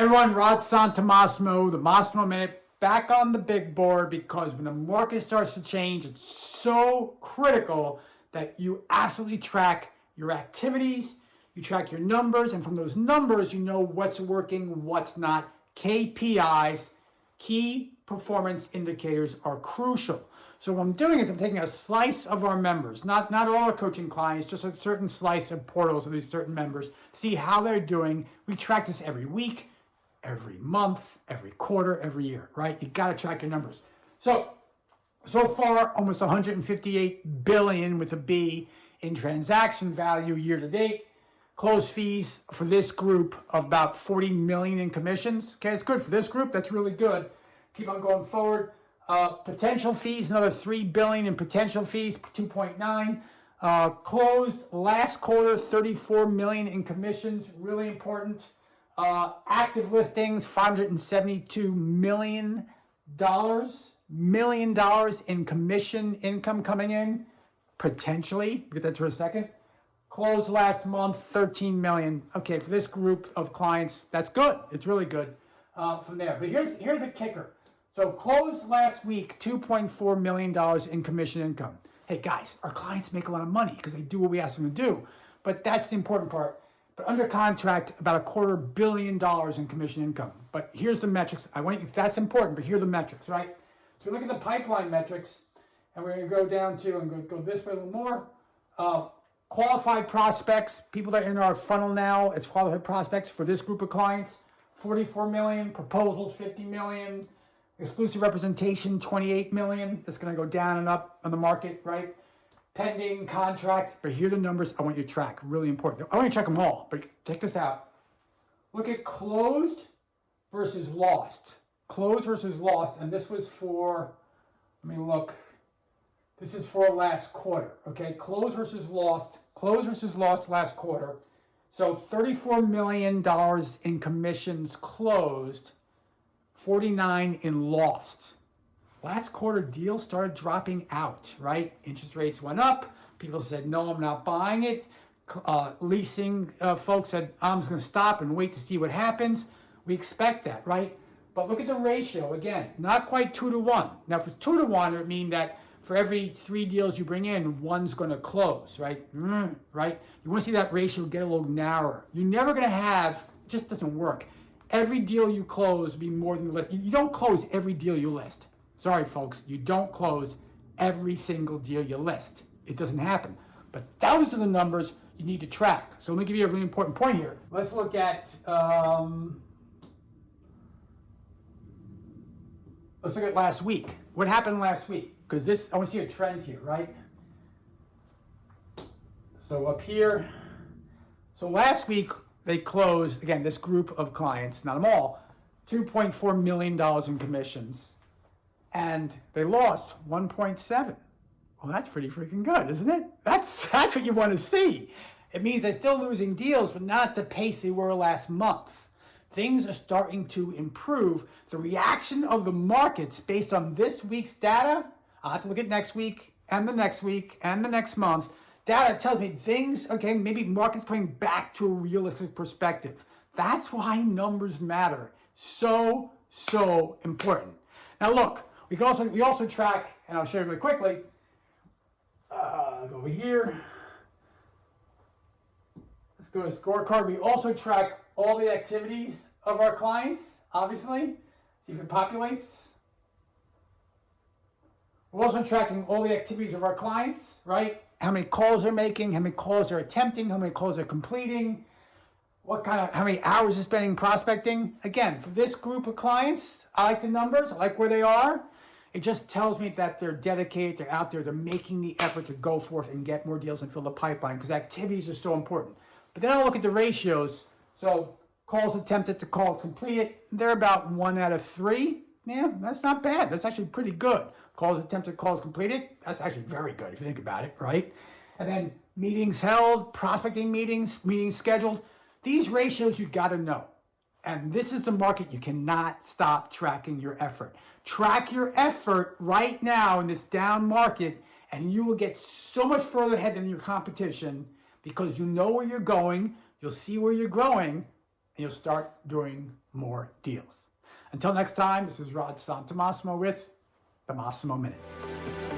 Everyone, Rod Santamassimo, the Massimo Minute, back on the big board, because when the market starts to change, it's so critical that you absolutely track your activities, you track your numbers, and from those numbers, you know what's working, what's not. KPIs, key performance indicators, are crucial. So what I'm doing is I'm taking a slice of our members, not all our coaching clients, just a certain slice of portals of these certain members, see how they're doing. We track this every week, every month, every quarter, every year, right? You got to track your numbers. So far, almost 158 billion with a B in transaction value year to date. Closed fees for this group of about 40 million in commissions. Okay, it's good for this group. That's really good. Keep on going forward. Potential fees, another 3 billion in potential fees, 2.9. Closed last quarter, 34 million in commissions, really important. Active listings, $572 million in commission income coming in, potentially. We'll get that to a second. Closed last month, 13 million. Okay, for this group of clients, that's good. It's really good from there. But here's the kicker. So closed last week, $2.4 million in commission income. Hey guys, our clients make a lot of money because they do what we ask them to do. But that's the important part. But under contract, about $250 million in commission income. But here's the metrics. That's important, but here are the metrics, right? So we look at the pipeline metrics, and we're going to go down to, and go this way a little more. Qualified prospects, people that are in our funnel now, it's qualified prospects for this group of clients, 44 million, proposals, 50 million, exclusive representation, 28 million. That's going to go down and up on the market, right? Pending contract, but here are the numbers I want you to track, really important. I want you to track them all, but check this out. Look at closed versus lost. Closed versus lost, and this was for, let me look. This is for last quarter, okay? Closed versus lost last quarter. So $34 million in commissions closed, 49 in lost. Last quarter deals started dropping out, right? Interest rates went up. People said, no, I'm not buying it. Leasing folks said, I'm just going to stop and wait to see what happens. We expect that, right? But look at the ratio. Again, not quite 2 to 1. Now, if it's 2 to 1, it would mean that for every 3 deals you bring in, one's going to close, right? Right? You want to see that ratio get a little narrower. You're never going to have, it just doesn't work. Every deal you close will be more than the list. You don't close every deal you list. Sorry, folks, you don't close every single deal you list. It doesn't happen. But those are the numbers you need to track. So let me give you a really important point here. Let's look at last week. What happened last week? Because I want to see a trend here, right? So up here, so last week they closed, again, this group of clients, not them all, $2.4 million in commissions. And they lost 1.7. Well, that's pretty freaking good, isn't it? That's what you want to see. It means they're still losing deals, but not at the pace they were last month. Things are starting to improve. The reaction of the markets based on this week's data, I'll have to look at next week and the next week and the next month. Data tells me things, okay, maybe markets coming back to a realistic perspective. That's why numbers matter. So important. Now look, we also track, and I'll show you really quickly. I'll go over here. Let's go to scorecard. We also track all the activities of our clients, obviously. See if it populates. We're also tracking all the activities of our clients, right? How many calls they're making, how many calls they're attempting, how many calls they're completing, how many hours they're spending prospecting. Again, for this group of clients, I like the numbers, I like where they are. It just tells me that they're dedicated, they're out there, they're making the effort to go forth and get more deals and fill the pipeline, because activities are so important. But then I'll look at the ratios. So calls attempted to calls completed, they're about 1 out of 3. Yeah, that's not bad. That's actually pretty good. Calls attempted, calls completed, that's actually very good if you think about it, right? And then meetings held, prospecting meetings scheduled. These ratios you got to know. And this is the market you cannot stop tracking your effort. Track your effort right now in this down market, and you will get so much further ahead than your competition, because you know where you're going, you'll see where you're growing, and you'll start doing more deals. Until next time, this is Rod Santomassimo with the Massimo Minute.